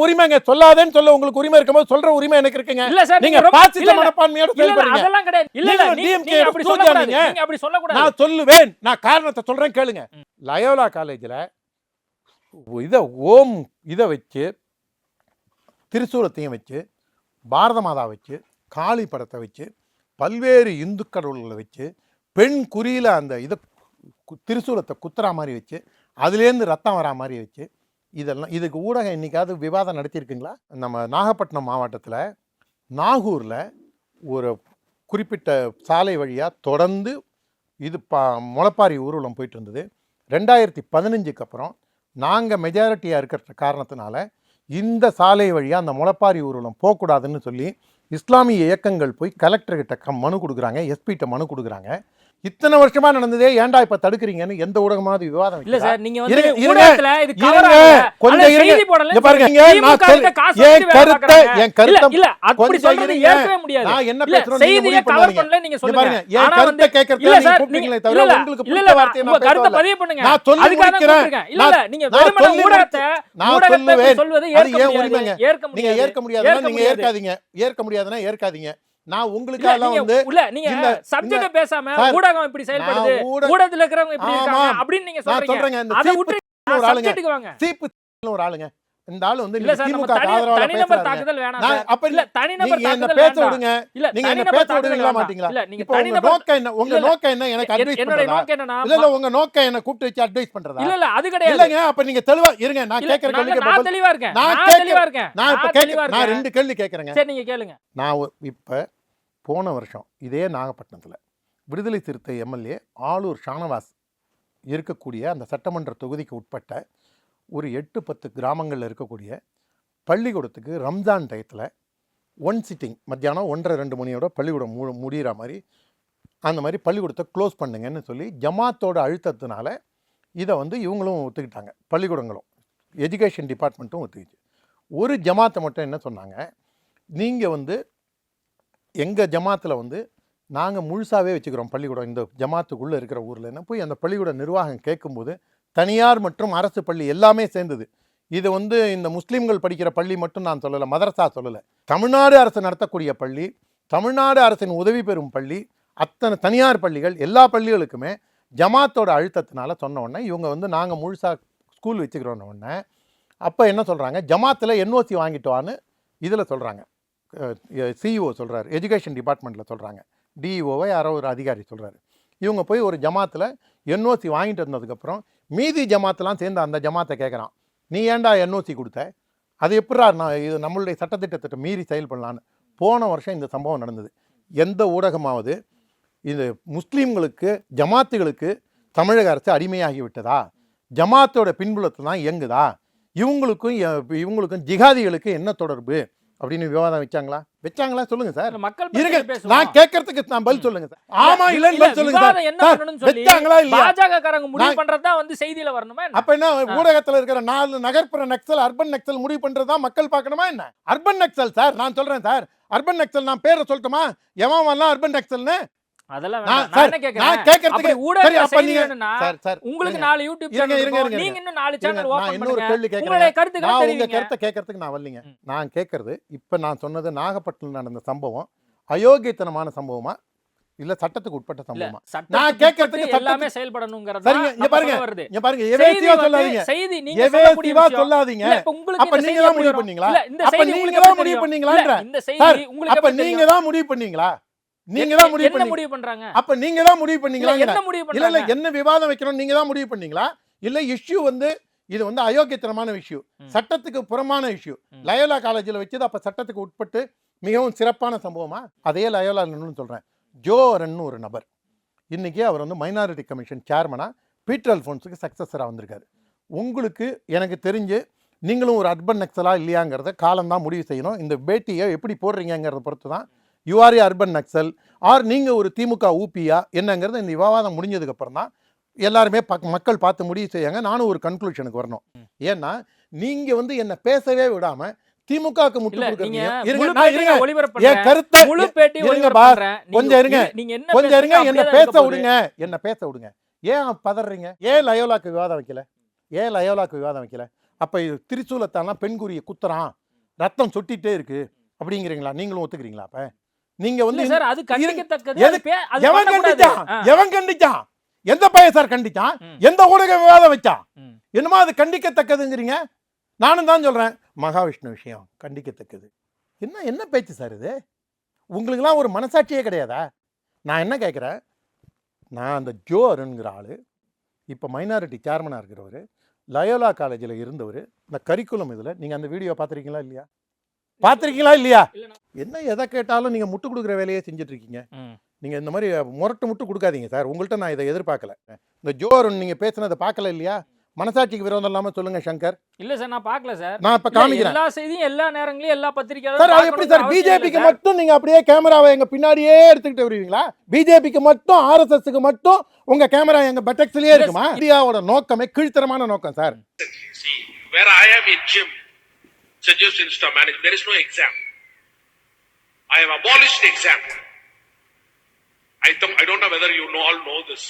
உரிமைங்க சொல்லாதேன்னு சொல்ல உங்களுக்கு உரிமை இருக்கும்போது சொல்ற உரிமை எனக்கு இருக்குங்க. நீங்க பாசிச மனப்பான்மையோட நான் சொல்லுவேன். நான் காரணத்தை சொல்றேன் கேளுங்க. லயோலா காலேஜில் இதை வச்சு திரிசூலத்தையும் வச்சு, பாரத மாதா வச்சு, காளி படத்தை வச்சு, பல்வேறு இந்து கடவுள்களை வச்சு, பெண் குறியில் அந்த இதை திரிசூலத்தை குத்துறா மாதிரி வச்சு, அதுலேருந்து ரத்தம் வரா மாதிரி வச்சு, இதெல்லாம் இதுக்கு ஊடகம் இன்றைக்காவது விவாதம் நடத்தியிருக்குங்களா? நம்ம நாகப்பட்டினம் மாவட்டத்தில் நாகூரில் ஒரு குறிப்பிட்ட சாலை வழியாக தொடர்ந்து இது முளைப்பாரி ஊர்வலம் போயிட்டு இருந்தது. 2015க்கு அப்புறம் நாங்கள் மெஜாரிட்டியாக இருக்கிற காரணத்தினால இந்த சாலை வழியாக அந்த முளப்பாரி ஊர்வலம் போகக்கூடாதுன்னு சொல்லி இஸ்லாமிய இயக்கங்கள் போய் கலெக்டர்கிட்ட மனு கொடுக்குறாங்க, எஸ்பிகிட்ட மனு கொடுக்குறாங்க. இத்தனை வருஷமா நடந்ததே, ஏன்டா இப்ப தடுக்கிறீங்கன்னு எந்த ஊடகமாவது விவாதம் இல்ல வைக்குதா? சார், நீங்க வந்து இருங்க, ஊடகத்துல இது cover இருங்க, ஆகல. கொஞ்சம் அல்ல, இருங்க. செய்தி போடல. இங்க பாருங்க, இங்க திமுக நான் கிட்ட காசு என் வாங்கி வேலை கருத்தை பார்க்கறாங்க. என் கருத்தை இல்ல, அப்படி கொஞ்சம் சொல்றது இருங்க. ஏற்கவே முடியாது. நான் என்ன இல்ல, பேசுறேன் நீங்க செய்தியை முடிவு cover பண்ணாதீங்க. பண்ணல நீங்க இங்க சொல்லுங்க. பாருங்க, என் ஆனா கருத்தை வந்து கேட்கறதுக்கு இல்ல நீங்க சார், கூப்பிட்டீங்களே நீங்க தவிர இல்ல உங்களுக்கு இல்ல பிடிச்ச வார்த்தையை உங்க நான் கருத்தை பேசல. பதிவு பண்ணுங்க. நான் சொல்லி அதுக்காக முடிக்கிறேன். கூப்பிடுங்க. இல்ல இல்ல, நீங்க நான் வெறுமனே சொல்லி ஊடகத்தை நான் ஊடகத்தை சொல்லுவேன். சொல்வதை அது ஏற்க ஏன் முடியாது. உரிமைங்க? ஏற்க நீங்க முடியாது. ஏற்க முடியாதுன்னா ஏற்க நீங்க முடியாது. ஏற்காதீங்க. ஏற்க முடியாதுன்னா ஏற்காதீங்க. நான் இல்ல, உங்களுக்காக வந்து இல்ல, நீங்க இந்த- சப்ஜெக்ட பேசாம சார், ஊடகம் இப்படி செயல்படுது, ஊடகத்துல இருக்கிறவங்க இப்படி ஆமா. இருக்காங்க அப்படின்னு நீங்க நான் சொல்றீங்க. சொல்றேங்க, இந்த அதை விட்டு ஒரு ஆளுங்க, சப்ஜெக்ட்டுக்கு வாங்க. சீப்பு ஒரு ஆளுங்க, இந்த ஆளு வந்து இல்ல சார், நம்ம திமுக ஆதரவாளர் தனிநபர் பேசுறாங்க. தாக்குதல் வேணாம் நான் சார். அப்ப இல்ல, தனிநபர் நீங்க என்ன தாக்குதல் பேச வேண்டாம். விடுங்க. இல்ல, நீங்க என்ன தனிநபர் பேச தாக்குதல் விடுவீங்களா வேண்டாம். மாட்டீங்களா? இல்ல, நீங்க இப்போ உங்க தனிநபர் நோக்கம் என்ன? உங்க இல்ல, நோக்கம் என்ன? எனக்கு அட்வைஸ் என்னோட பண்றதா? நோக்கம் என்னன்னா இல்ல உங்க நோக்கம் என்ன கூப்பிட்டு வச்சு அட்வைஸ் பண்றதா? இல்ல அது கிடையாது. இல்லங்க, அப்ப நீங்க தெளிவா இருங்க. நான் இல்ல, கேக்குற கேள்விக்கு நான் பதில் தெளிவா இருக்கேன். நான் நான் தெளிவா இருக்கேன். நான் இப்ப தெளிவா நான் இருக்கேன். 2 கேள்வி கேக்குறேங்க. சரி, நீங்க கேளுங்க. நான் இப்ப போன வருஷம் இதே நாகப்பட்டினத்துல விடுதலை சிறுத்தை எம்எல்ஏ ஆளூர் ஷானவாஸ் இருக்கக்கூடிய அந்த சட்டமன்ற தொகுதிக்கு உட்பட்ட ஒரு 8-10 கிராமங்களில் இருக்கக்கூடிய பள்ளிக்கூடத்துக்கு ரம்ஜான் டயத்தில் ஒன் சிட்டிங் மத்தியானம் 1:30-2 மணியோட பள்ளிக்கூடம் முடிகிற மாதிரி அந்த மாதிரி பள்ளிக்கூடத்தை க்ளோஸ் பண்ணுங்கன்னு சொல்லி ஜமாத்தோட அழுத்தத்தினால இதை வந்து இவங்களும் ஒத்துக்கிட்டாங்க, பள்ளிக்கூடங்களும் எஜுகேஷன் டிபார்ட்மெண்ட்டும் ஒத்துக்கிச்சு. ஒரு ஜமாத்தை மட்டும் என்ன சொன்னாங்க, நீங்கள் வந்து எங்கள் ஜமாத்தில் வந்து நாங்கள் முழுசாகவே வச்சுக்கிறோம் பள்ளிக்கூடம் இந்த ஜமாத்துக்குள்ளே இருக்கிற ஊரில். என்ன போய் அந்த பள்ளிக்கூட நிர்வாகம் கேட்கும்போது தனியார் மற்றும் அரசு பள்ளி எல்லாமே சேர்ந்தது. இது வந்து இந்த முஸ்லீம்கள் படிக்கிற பள்ளி மட்டும் நான் சொல்லலை, மதரசா சொல்லலை, தமிழ்நாடு அரசு நடத்தக்கூடிய பள்ளி, தமிழ்நாடு அரசின் உதவி பெறும் பள்ளி, அத்தனை தனியார் பள்ளிகள், எல்லா பள்ளிகளுக்குமே ஜமாத்தோட அழுத்தத்தினால சொன்ன உடனே இவங்க வந்து நாங்கள் முழுசாக ஸ்கூல் வச்சுக்கிறோன்ன உடனே அப்போ என்ன சொல்கிறாங்க, ஜமாத்தில் என்ஓசி வாங்கிட்டு வான்னு இதில் சொல்கிறாங்க. சிஇஓ சொல்கிறாரு, எஜுகேஷன் டிபார்ட்மெண்ட்டில் சொல்கிறாங்க, டிஇஓவை யாரோ ஒரு அதிகாரி சொல்கிறாரு. இவங்க போய் ஒரு ஜமாத்தில் என்ஓசி வாங்கிட்டு வந்ததுக்கப்புறம் மீதி ஜமாத்தெலாம் சேர்ந்து அந்த ஜமாத்தை கேட்குறான், நீ ஏன்டா என்ஓசி கொடுத்த, அது எப்படா நான் இது நம்மளுடைய சட்டத்திட்டத்தை மீறி செயல்படலான்னு. போன வருஷம் இந்த சம்பவம் நடந்தது. எந்த ஊடகமாவது இது முஸ்லீம்களுக்கு ஜமாத்துகளுக்கு தமிழக அரசு அடிமையாகி விட்டதா, ஜமாத்தோட பின்புலத்தை தான் இயங்குதா, இவங்களுக்கும் ஜிகாதிகளுக்கு என்ன தொடர்பு அப்படின்னு விவாதம் வச்சாங்களா சொல்லுங்க சார். மக்கள் இருங்க, பேசுவோம். நான் கேட்கறதுக்கு நான் பதில் சொல்லுங்க சார். ஆமா இல்லன்னு பதில் சொல்லுங்க சார். விவாதம் என்ன பண்ணணும்னு சொல்லி வச்சாங்களா இல்லையா? பாஜக காரங்க முடிவு பண்றது தான் வந்து செய்தியில வரணுமா என்ன? அப்ப என்ன ஊடகத்துல இருக்கிற 4 நகர்ப்புற நக்சல் அர்பன் நக்சல் முடிவு பண்றதா மக்கள் பார்க்கணுமா என்ன? அர்பன் நக்சல் சார், நான் சொல்றேன் சார், அர்பன் நக்சல் நான் பேரை சொல்லட்டுமா, எவன் வரலாம் அர்பன் நக்சல்னு? அதெல்லாம் நான் வேண்டாம். நான் என்ன கேக்குறேன், நான் கேட்கறதுக்கு அப்படி ஊடக சரி, அப்ப செய்தி நீங்க வேணும்னா சார் உங்களுக்கு இருங்க. 4 யூடியூப் இருங்க, சேனல் இருங்க, இருக்கும், இருங்க. நீங்க இன்னும் 4 இருங்க, சேனல் நான் ஓபன் இன்னொரு பண்ணுங்க. கேள்வி கேட்கறேன். உங்களுடைய கருத்துக்களை நான் உங்க தெரிவிங்க. கருத்தை கேட்கறதுக்கு நான் வரலீங்க. நான் கேட்கறது இப்ப நான் சொன்னது நாகப்பட்டினம் நடந்த சம்பவம் அயோக்கியத்தனமான சம்பவமா இல்ல சட்டத்துக்கு உட்பட்ட சம்பவமா? நான் கேட்கறதுக்கு எல்லாமே செயல்படணும்ங்கறது சரிங்க, இங்க பாருங்க, வருது. இங்க பாருங்க, எவேசிவா சொல்லாதீங்க, செய்தி நீங்க சொல்லக்கூடிய எவேசிவா விஷயம். சொல்லாதீங்க. இல்ல, இப்ப உங்களுக்கு அப்ப இந்த நீங்க செய்தி தான் முடிவு எப்படி பண்ணீங்களா? வரும்? இல்ல, இந்த அப்ப செய்தி நீங்க உங்களுக்கு தான் எப்படி முடிவு தெரியும்? பண்ணீங்களான்ற? இல்ல, இந்த சார், செய்தி உங்களுக்கு அப்ப எப்படி நீங்க தெரியும்? தான் முடிவு பண்ணீங்களா? நீங்க தான் முடிவு என்ன பண்ணீங்க. முடிவு பண்றாங்க? அப்ப நீங்க தான் முடிவு பண்ணீங்களா? என்ன முடிவு இல்ல இல்ல, பண்றாங்க? என்ன விவாதம் வைக்கணும் நீங்க தான் முடிவு பண்ணீங்களா? இல்ல இஷ்யூ வந்து இது வந்து அயோக்கியத்தனமான இஷ்யூ, சட்டத்துக்கு புறமான இஷ்யூ, லயோலா காலேஜில் வச்சது அப்ப சட்டத்துக்கு உட்பட்டு மிகவும் சிறப்பான சம்பவமா? அதே லயோலா சொல்றேன், ஜோரன்னு ஒரு நபர் இன்னைக்கு அவர் வந்து மைனாரிட்டி கமிஷன் சேர்மனா பீட்டர் அல்ஃபோன்ஸுக்கு சக்சஸராக வந்திருக்காரு. உங்களுக்கு எனக்கு தெரிஞ்சு நீங்களும் ஒரு அர்பன் நக்சலா இல்லையாங்கிறத காலம்தான் முடிவு செய்யணும். இந்த பேட்டியை எப்படி போடுறீங்கிறத பொறுத்து தான் யூஆர் அர்பன் நக்சல் ஆர் நீங்கள் ஒரு திமுக ஊபியா என்னங்கிறது இந்த விவாதம் முடிஞ்சதுக்கப்புறம் தான் எல்லாருமே மக்கள் பார்த்து முடிவு செய்யாங்க. நானும் ஒரு கன்க்ளூஷனுக்கு வரணும். ஏன்னா நீங்கள் வந்து என்னை பேசவே விடாமல் திமுகவுக்கு முட்டு கொடுக்குறீங்க. என் கருத்தை கொஞ்சம் இருங்க, கொஞ்சம் இருங்க, என்ன பேச விடுங்க, என்ன பேச விடுங்க. ஏன் பதறீங்க? ஏன் லயோலாக்கு விவாதம் வைக்கல? ஏன் லயோலாக்கு விவாதம் வைக்கல? அப்ப திரிசூலத்தாலாம் பெண்குரிய குத்துறான், ரத்தம் சொட்டிட்டே இருக்கு அப்படிங்கிறீங்களா? நீங்களும் ஒத்துக்கிறீங்களா? அப்ப நீங்க வந்து எவன் கண்டிச்சான்? எந்த பையன் சார் கண்டிச்சான்? எந்த ஊடக விவாதம் வச்சான்? என்னமா அது கண்டிக்கத்தக்கதுங்கிறீங்க? நானும் தான் சொல்றேன், மகாவிஷ்ணு விஷயம் கண்டிக்கத்தக்கது. என்ன பேச்சு சார் இது? உங்களுக்குலாம் ஒரு மனசாட்சியே கிடையாதா? நான் என்ன கேட்குறேன், நான் அந்த ஜோ அருண்கிற ஆள் இப்போ மைனாரிட்டி சேர்மனாக இருக்கிறவர், லயோலா காலேஜில் இருந்தவர், இந்த கரிக்குலம் இதில் நீங்கள் அந்த வீடியோ பார்த்துருக்கீங்களா இல்லையா? பார்த்துருக்கீங்களா இல்லையா? என்ன எதை கேட்டாலும் நீங்கள் முட்டு கொடுக்குற வேலையே செஞ்சுட்டு இருக்கீங்க. நீங்கள் இந்த மாதிரி முரட்டு முட்டு கொடுக்காதீங்க சார். உங்கள்கிட்ட நான் இதை எதிர்பார்க்கல. இந்த ஜோ அருண் நீங்கள் பேசுனதை பார்க்கல இல்லையா? மனசாட்சிக்கு விரோதம் இல்லாமல் சொல்லுங்கள் சங்கர். இல்ல சார், நான் பார்க்கல சார். நான் இப்போ காமிக்கிறேன் எல்லா செய்தியும் எல்லா நேரங்களையும் எல்லா சார். பத்திரிகையாளரும் அது எப்படி சார்? பிஜேபிக்கு மட்டும் நீங்கள் அப்படியே கேமராவை எங்கள் பின்னாடியே எடுத்துக்கிட்டு வருவீங்களா? பிஜேபிக்கு மட்டும், ஆர்எஸ்எஸ்க்கு மட்டும் உங்கள் கேமரா எங்கள் பெட்டெக்ஸ்லேயே இருக்குமா? இந்தியாவோட நோக்கமே கீழ்த்தரமான நோக்கம் sir. See, where I am in gym, Seduce Insta Management, there is no exam. I have abolished exam. I don't know whether you all know this.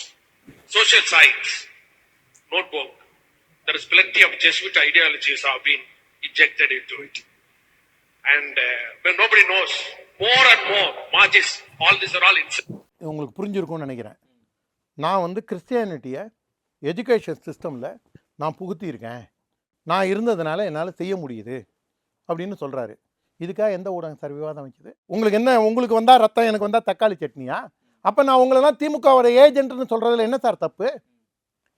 Social science, notebook. There is plenty of Jesuit ideologies have been injected into it. And when nobody knows, more and more, Margis, all these are all உங்களுக்கு புரிஞ்சிருக்கும்னு நினைக்கிறேன். நான் வந்து கிறிஸ்டியானிட்டியை education சிஸ்டமில் நான் புகுத்தியிருக்கேன், நான் இருந்ததுனால என்னால் செய்ய முடியுது அப்படின்னு சொல்கிறாரு. இதுக்காக எந்த ஊடகம் சார் விவாதம் வச்சுது? உங்களுக்கு என்ன, உங்களுக்கு வந்தால் ரத்தம், எனக்கு வந்தால் தக்காளி சட்னியா? அப்போ நான் உங்களெல்லாம் திமுகவோட ஏஜென்ட்னு சொல்கிறதுல என்ன சார் தப்பு?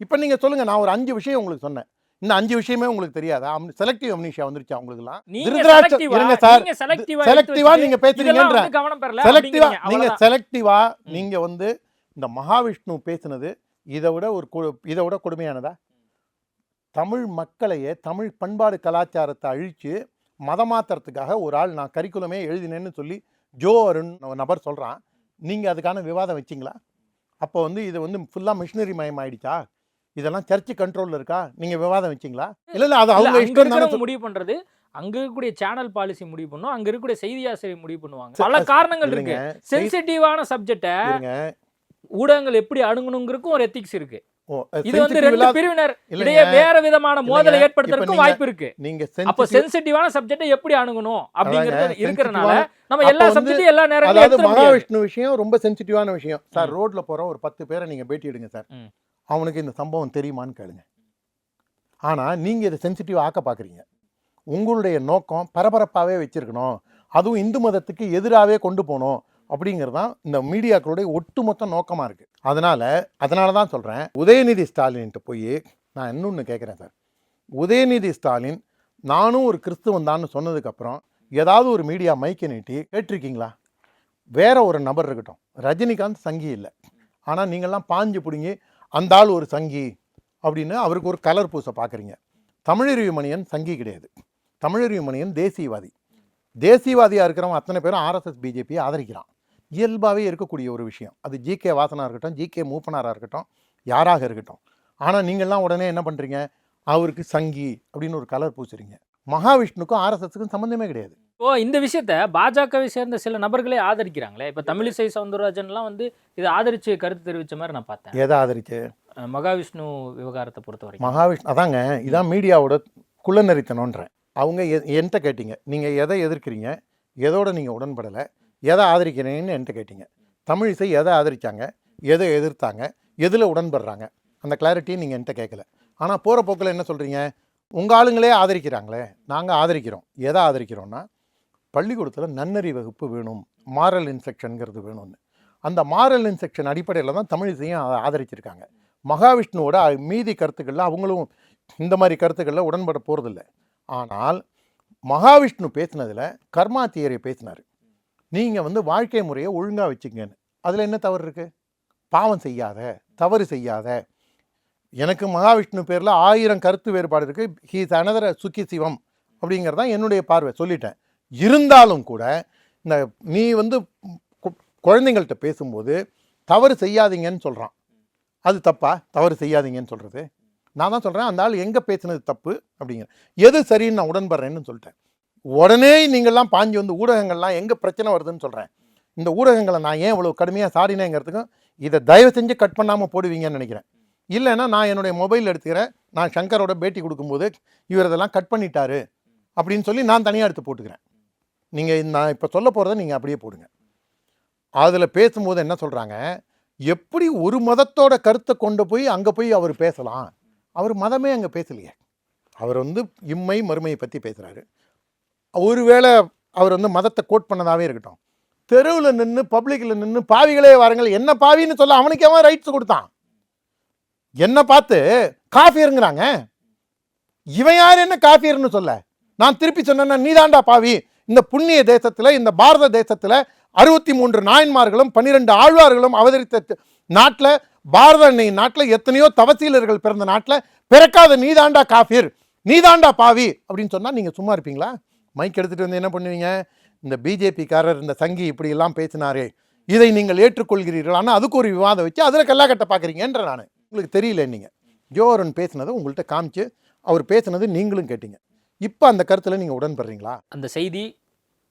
இப்போ நீங்கள் சொல்லுங்கள். நான் ஒரு 5 விஷயம் உங்களுக்கு சொன்னேன். இந்த 5 விஷயமே உங்களுக்கு தெரியாதா? செலக்டிவ் அம்னீஷியா வந்துருச்சா உங்களுக்குலாம்? இருங்க சார், செலக்டிவா நீங்க பேசுறீங்கன்ற, செலக்டிவா நீங்க செலக்டிவா நீங்க வந்து இந்த மகாவிஷ்ணு பேசினது இதை விட கொடுமையானதா? தமிழ் மக்களையே, தமிழ் பண்பாடு கலாச்சாரத்தை அழிச்சு மதமாத்திரத்துக்காக ஒரு ஆள் நான் கரிக்குலமே எழுதினேன்னு சொல்லி ஜோ அருண் நபர் சொல்றான். நீங்க அதுக்கான விவாதம் வச்சிங்களா? அப்போ வந்து இது வந்து ஃபுல்லா மிஷினரி மயம் ஆயிடுச்சா? இதெல்லாம் சர்ச் கண்ட்ரோல்ல இருக்கா? நீங்க விவாதம் வச்சீங்களா? இல்ல அது அவங்க இஷ்டம் முடிவு பண்றது. அங்க இருக்கக்கூடிய சேனல் பாலிசி முடிவு பண்ணும், அங்க இருக்கக்கூடிய செய்தி ஆசிரியர் முடிவு பண்ணுவாங்க. பல காரணங்கள் இருக்கு. சென்சிட்டிவான சப்ஜெக்ட்டை ஊடகங்கள் எப்படி அணுகணுங்கிறதுக்கும் ஒரு எத்திக்ஸ் இருக்கு. இது வந்து ரெண்டு பிரிவினர் இடையே வேற விதமான மோதலை ஏற்படுத்துறதுக்கு வாய்ப்பு இருக்கு. அப்ப சென்சிட்டிவான சப்ஜெக்ட்டை எப்படி அணுகணும் அப்படிங்கிறது இருக்கறனால நம்ம எல்லா சப்ஜெக்ட்டையும் எல்லா நேரங்களும் எடுத்து முடியாது. மகாவிஷ்ணு விஷயம் ரொம்ப சென்சிட்டிவான விஷயம் சார். ரோட்ல போற ஒரு 10 பேரை நீங்க பேட்டி எடுங்க சார், அவனுக்கு இந்த சம்பவம் தெரியுமான்னு கேளுங்க. ஆனா நீங்க இதை சென்சிட்டிவ் ஆக்க பாக்குறீங்க. உங்களுடைய நோக்கம் பரபரப்பாகவே வச்சிருக்கணும், அதுவும் இந்து மதத்துக்கு எதிராகவே கொண்டு போகணும் அப்படிங்கிறது தான் இந்த மீடியாக்களுடைய ஒட்டுமொத்த நோக்கமாக இருக்குது. அதனால தான் சொல்கிறேன், உதயநிதி ஸ்டாலின்ட்டு போய் நான் இன்னொன்று கேட்குறேன் சார். உதயநிதி ஸ்டாலின் நானும் ஒரு கிறிஸ்துவன் தான் சொன்னதுக்கப்புறம் ஏதாவது ஒரு மீடியா மைக்கை நீட்டி கேட்டிருக்கீங்களா? வேற ஒரு நபர் இருக்கட்டும், ரஜினிகாந்த் சங்கி இல்லை, ஆனால் நீங்கள்லாம் பாஞ்சு பிடிங்கி அந்த ஆள் ஒரு சங்கி அப்படின்னு அவருக்கு ஒரு கலர் பூசை பார்க்குறீங்க. தமிழறிவு மணியன் சங்கி கிடையாது. தமிழறிவு மணியன் தேசியவாதி. தேசியவாதியாக இருக்கிறவன் அத்தனை பேரும் ஆர்எஸ்எஸ் பிஜேபியை ஆதரிக்கிறான். இயல்பாகவே இருக்கக்கூடிய ஒரு விஷயம். அது ஜிகே வாசனாக இருக்கட்டும், ஜிகே மூப்பனாராக இருக்கட்டும், யாராக இருக்கட்டும். ஆனால் நீங்கள்லாம் உடனே என்ன பண்ணுறீங்க? அவருக்கு சங்கி அப்படின்னு ஒரு கலர் பூசுறீங்க. மகாவிஷ்ணுக்கும் ஆர்எஸ்எஸ்க்கும் சம்மந்தமே கிடையாது. இந்த விஷயத்த பாஜகவை சேர்ந்த சில நபர்களே ஆதரிக்கிறாங்களே. இப்போ தமிழிசை சவுந்தரராஜன்லாம் வந்து இதை ஆதரிச்சு கருத்து தெரிவித்த மாதிரி நான் பார்த்தேன். எதை ஆதரிச்சு? மகாவிஷ்ணு விவகாரத்தை பொறுத்த வரைக்கும் மகாவிஷ்ணு அதாங்க, இதான் மீடியாவோட குள்ளநரித்தனன்றேன். அவங்க என்கிட்ட கேட்டீங்க, நீங்கள் எதை எதிர்க்கிறீங்க, எதோட நீங்கள் உடன்படலை, எதை ஆதரிக்கிறீங்கன்னு என்கிட்ட கேட்டீங்க. தமிழிசை எதை ஆதரித்தாங்க, எதை எதிர்த்தாங்க, எதில் உடன்படுறாங்க, அந்த கிளாரிட்டியை நீங்கள் என்கிட்ட கேட்கல. ஆனால் போகிற போக்கில் என்ன சொல்கிறீங்க? உங்கள் ஆளுங்களே ஆதரிக்கிறாங்களே, நாங்கள் ஆதரிக்கிறோம். எதை ஆதரிக்கிறோன்னா, பள்ளிக்கூடத்தில் நன்னறி வகுப்பு வேணும், மாரல் இன்ஸ்ட்ரக்ஷனுங்கிறது வேணும்னு. அந்த மாரல் இன்ஸ்ட்ரக்ஷன் அடிப்படையில் தான் தமிழிசையும் ஆதரிச்சிருக்காங்க. மகாவிஷ்ணுவோட மீதி கருத்துக்களில் அவங்களும் இந்த மாதிரி கருத்துக்களில் உடன்பட போகிறதில்ல. ஆனால் மகாவிஷ்ணு பேசினதில் கர்மா தியரியை பேசினார். நீங்கள் வந்து வாழ்க்கை முறையை ஒழுங்காக வச்சுக்கங்கன்னு. அதில் என்ன தவறு இருக்குது? பாவம் செய்யாத, தவறு செய்யாத. எனக்கு மகாவிஷ்ணு பேரில் 1000 கருத்து வேறுபாடு இருக்குது. ஹீஸ் அனதர் சுக்கி சிவம் அப்படிங்கிறதான் என்னுடைய பார்வை, சொல்லிட்டேன். இருந்தாலும் கூட இந்த நீ வந்து குழந்தைங்கள்ட்ட பேசும்போது தவறு செய்யாதீங்கன்னு சொல்கிறான். அது தப்பா? தவறு செய்யாதீங்கன்னு சொல்கிறது. நான் தான் சொல்கிறேன், அந்த ஆள் எங்கே பேசினது தப்பு அப்படிங்கிற, எது சரின்னு நான் உடன்படுறேன்னு சொல்லிட்டேன். உடனே நீங்கள்லாம் பாஞ்சு வந்து ஊடகங்கள்லாம் எங்கே பிரச்சனை வருதுன்னு சொல்கிறேன். இந்த ஊடகங்களை நான் ஏன் இவ்வளோ கடுமையாக சாடினேங்கிறதுக்கும் இதை தயவு செஞ்சு கட் பண்ணாமல் போடுவீங்கன்னு நினைக்கிறேன். இல்லைன்னா நான் என்னுடைய மொபைல் எடுத்துக்கிறேன், நான் சங்கரோட பேட்டி கொடுக்கும்போது இவர் இதெல்லாம் கட் பண்ணிட்டாரு அப்படின்னு சொல்லி நான் தனியாக எடுத்து போட்டுக்கிறேன். நீங்கள் நான் இப்போ சொல்ல போகிறத நீங்கள் அப்படியே போடுங்க. அதில் பேசும்போது என்ன சொல்கிறாங்க, எப்படி ஒரு மதத்தோட கருத்தை கொண்டு போய் அங்கே போய் அவர் பேசலாம்? அவர் மதமே அங்கே பேசலையே. அவர் வந்து இம்மை மறுமையை பற்றி பேசுகிறாரு. ஒருவேளை அவர் வந்து மதத்தை கோட் பண்ணதாகவே இருக்கட்டும், தெருவில் நின்று பப்ளிக்கில் நின்று பாவிகளே வாருங்கள், என்ன பாவின்னு சொல்ல அவனுக்கு அவன் ரைட்ஸ் கொடுத்தான். என்ன பார்த்து காஃபியருங்கிறாங்க. இவன் யார் என்ன காஃபியர்னு சொல்ல? நான் திருப்பி சொன்னேன்னா நீதாண்டா பாவி. இந்த புண்ணிய தேசத்தில், இந்த பாரத தேசத்தில் 63 நாயன்மார்களும் 12 ஆழ்வார்களும் அவதரித்த நாட்டில், பாரத நாட்டில் எத்தனையோ தவசீலர்கள் பிறந்த நாட்டில் பிறக்காத நீதாண்டா காஃபிர், நீதாண்டா பாவி அப்படின்னு சொன்னால் நீங்கள் சும்மா இருப்பீங்களா? மைக் எடுத்துகிட்டு வந்து என்ன பண்ணுவீங்க? இந்த பிஜேபிக்காரர் இந்த சங்கி இப்படி எல்லாம் பேசினாரே, இதை நீங்கள் ஏற்றுக்கொள்கிறீர்கள், ஆனால் அதுக்கு ஒரு விவாதம் வச்சு அதில் கல்லா கட்ட பார்க்குறீங்கன்ற நான் உங்களுக்கு தெரியல. நீங்கள் ஜோரன் பேசினதை உங்கள்கிட்ட காமிச்சு அவர் பேசினது நீங்களும் கேட்டீங்க. இப்போ அந்த கருத்தில் நீங்கள் உடன்படுறீங்களா? அந்த செய்தி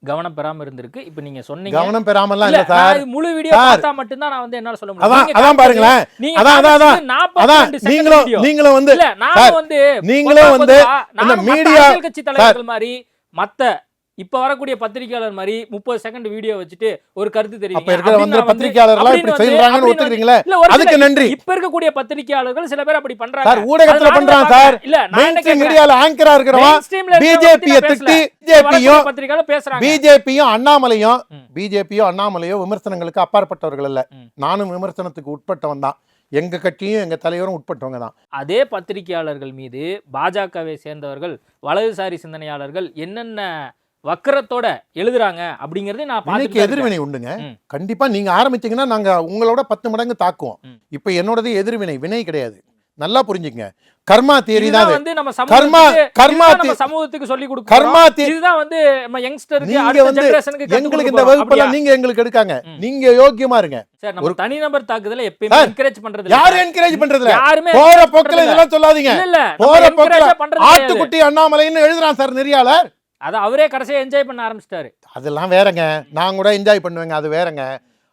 கவனம் பெறாம இருந்திருக்கு. இப்போ நீங்க சொன்னீங்க கவனம் பெறாமலாம் இல்லை சார். முழு வீடியோ பார்த்தா மட்டும் தான் நான் வந்து என்னால சொல்ல முடியும். அதான் அதான் பாருங்களேன், அதான் நீங்களும் வந்து இந்த மீடியா கட்சி தலைவர்கள் மாதிரி மத்த இப்ப வரக்கூடிய பத்திரிகையாளர் மாதிரி 30 செகண்ட் வீடியோ வச்சுட்டு ஒரு கருத்து தெரிவிங்க. பத்திரிகையாளர்கள் இப்படி செய்யறாங்கன்னு ஒத்துக்கிறீங்களே, அதுக்கு நன்றி. இப்ப இருக்கக்கூடிய பத்திரிகையாளர்கள் சில பேர் அப்படி பண்றாங்க சார், ஊடகத்துல பண்றாங்க சார். இல்ல மெயின்ஸ்ட்ரீம் மீடியால ஆங்கரா இருக்கறவன் பிஜேபியை திட்டி பிஜேபியும் அண்ணாமலையும் விமர்சனங்களுக்கு அப்பாற்பட்டவர்கள் அல்ல. நானும் விமர்சனத்துக்கு உட்பட்டவன் தான். எங்க கட்சியும் எங்க தலைவரும் உட்பட்டவங்க தான். அதே பத்திரிகையாளர்கள் மீது பாஜகவை சேர்ந்தவர்கள் வலதுசாரி சிந்தனையாளர்கள் என்னென்ன வக்கரத்தோட எழுதுறாங்க அப்படிங்கறதை நான் இன்னைக்கு எதிர்வினை உண்டுங்க. கண்டிப்பா நீங்க ஆரம்பிச்சீங்கன்னா நாங்க உங்களோட 10 மடங்கு தாக்குவோம். இப்ப என்னோடது எதிர்வினை, வினை கிடையாது. நல்லா புரிஞ்சுங்க. கர்மா தியரி தான் வந்து நம்ம சமூகத்துக்கு சொல்லி கொடுக்கிறோம். இதுதான் வந்து நம்ம யங்ஸ்டருக்கு அடுத்த ஜெனரேஷனுக்கு எங்களுக்கு இந்த வகுப்பெல்லாம் நீங்க எங்களுக்கு எடுக்காங்க. நீங்க யோக்கியமா இருங்க. சார், நம்ம தனிநபர் தாக்குதல எப்பவுமே என்கரேஜ் பண்றது இல்ல. யாரும் என்கரேஜ் பண்றது இல்ல. யாருமே போற போக்குல இதெல்லாம் சொல்லாதீங்க. இல்ல போற போக்குல ஆட்டுக்குட்டி அண்ணாமலைன்னு எழுதுறான் சார் நெறியாளர். அத அவரே கடைசியா என்ஜாய் பண்ண ஆரம்பிச்சிட்டாரு. அதெல்லாம் வேறங்க. நான் கூட என்ஜாய் பண்ணுவேங்க, அது வேறங்க.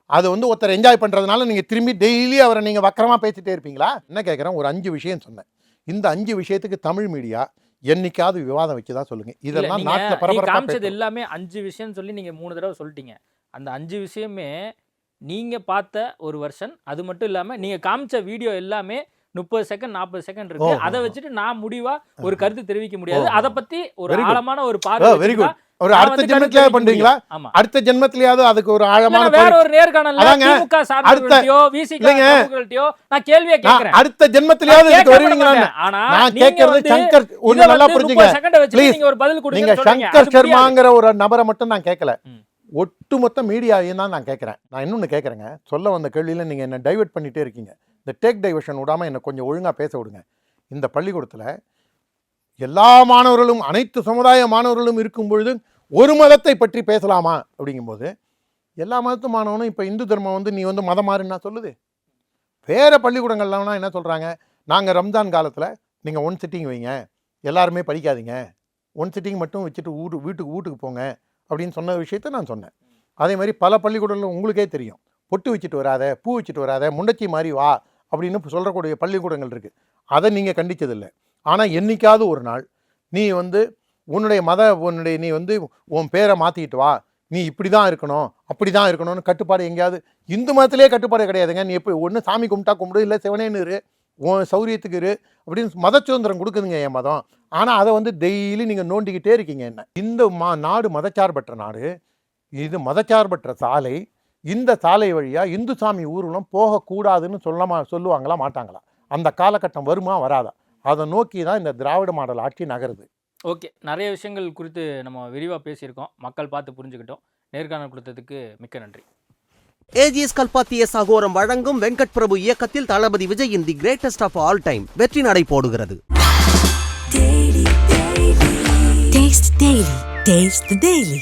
அது வந்து ஒருத்தர் என்ஜாய் பண்றதுனால நீங்க திரும்பி டெய்லி அவரை நீங்க வக்கரமா பேசிட்டே இருப்பீங்களா? என்ன கேட்குறேன், ஒரு 5 விஷயம் சொன்னேன். இந்த 5 விஷயத்துக்கு தமிழ் மீடியா என்னைக்காவது விவாதம் வச்சுதான் சொல்லுங்க. இதெல்லாம் நாட்டுல பரபரப்பா காமிச்சது எல்லாமே 5 விஷயம் சொல்லி நீங்க 3 தடவை சொல்லிட்டீங்க. அந்த 5 விஷயமே நீங்க பார்த்த ஒரு வெர்ஷன். அது மட்டும் இல்லாம நீங்க காமிச்ச வீடியோ எல்லாமே 30 செகண்ட் 40 செகண்ட் இருக்கு. அதை வச்சுட்டு நான் முடிவா ஒரு கருத்து தெரிவிக்க முடியாது. அதை பத்தி ஒரு ஆழமான ஒரு பார்வை. Very good. ஒரு அடுத்த ஜென்மத்திலேயே பண்றீங்களா? அடுத்த ஜென்மத்திலேயாவது அதுக்கு ஒரு ஆழமான வேற ஒரு நேர்காணல்ல திமுக சார்ந்தவர்கள்ட்டயோ விசிகா நான் கேள்வியே கேக்குறேன். அடுத்த ஜென்மத்திலேயாவது இதுக்கு வருவீங்களா? நான் கேக்குறது சங்கர், ஒண்ணு நல்லா புரிஞ்சுங்க. நீங்க ஒரு பதில் கொடுங்க. நீங்க சங்கர் சர்மாங்கற ஒரு நபரை மட்டும் நான் கேட்கல, ஒட்டுமொத்த மீடியாவையும் தான் நான் கேட்கறேன். நான் இன்னொன்னு கேட்கறேங்க. சொல்ல வந்த கேள்வியில நீங்க என்ன டைவர்ட் பண்ணிட்டே இருக்கீங்க. இந்த டேக் டைவர்ஷன் விடாம என்ன கொஞ்சம் ஒழுங்கா பேச விடுங்க. இந்த பள்ளிக்கூடத்துல எல்லா மாணவர்களும், அனைத்து சமுதாய மாணவர்களும் இருக்கும் பொழுது ஒரு மதத்தை பற்றி பேசலாமா அப்படிங்கும்போது, எல்லா மதத்து மாணவனும் இப்போ இந்து தர்மம் வந்து நீ வந்து மதம் மாறுன்னா சொல்லுது. வேறு பள்ளிக்கூடங்கள்லாம் என்ன சொல்கிறாங்க, நாங்கள் ரம்ஜான் காலத்தில் நீங்கள் 1 சிட்டிங் வைங்க, எல்லாருமே படிக்காதீங்க, 1 சிட்டிங் மட்டும் வச்சுட்டு வீட்டுக்கு போங்க அப்படின்னு சொன்ன விஷயத்த நான் சொன்னேன். அதே மாதிரி பல பள்ளிக்கூடங்கள் உங்களுக்கே தெரியும், பொட்டு வச்சுட்டு வராத, பூ வச்சுட்டு வராத, முண்டச்சி மாதிரி வா அப்படின்னு சொல்லக்கூடிய பள்ளிக்கூடங்கள் இருக்குது. அதை நீங்கள் கண்டித்ததில்லை. ஆனால் என்றைக்காவது ஒரு நாள் நீ வந்து நீ வந்து உன் பேரை மாற்றிக்கிட்டு வா, நீ இப்படி தான் இருக்கணும் அப்படி தான் இருக்கணும்னு கட்டுப்பாடு எங்கேயாவது? இந்து மதத்திலே கட்டுப்பாடு கிடையாதுங்க. நீ எப்படி ஒன்று சாமி கும்பிட்டா கும்பிடு, இல்லை சிவனேன்னு இரு, உன் சௌரியத்துக்கு இரு அப்படின்னு மத சுதந்திரம் கொடுக்குதுங்க என் மதம். ஆனால் அதை வந்து டெய்லி நீங்கள் நோண்டிக்கிட்டே இருக்கீங்க. என்ன இந்த நாடு மதச்சார்பற்ற நாடு, இது மதச்சார்பற்ற சாலை. இந்த சாலை வழியாக இந்து சாமி ஊர்வலம் போகக்கூடாதுன்னு சொல்லுவாங்களா மாட்டாங்களா? அந்த காலகட்டம் வருமா வராதா? அதை நோக்கி தான் இந்த திராவிட மாடல் ஆட்சி நகருது. ஓகே, நிறைய விஷயங்கள் குறித்து நம்ம விரிவாக பேசியிருக்கோம். மக்கள் பார்த்து புரிஞ்சுக்கிட்டோம். நேர்காணல் கொடுத்ததுக்கு மிக்க நன்றி. ஏஜிஎஸ் கல்பாத்திய சகோரம் வழங்கும் வெங்கட் பிரபு இயக்கத்தில் தளபதி விஜயின் the greatest of all time வெற்றி நடை போடுகிறது. Taste the Daily.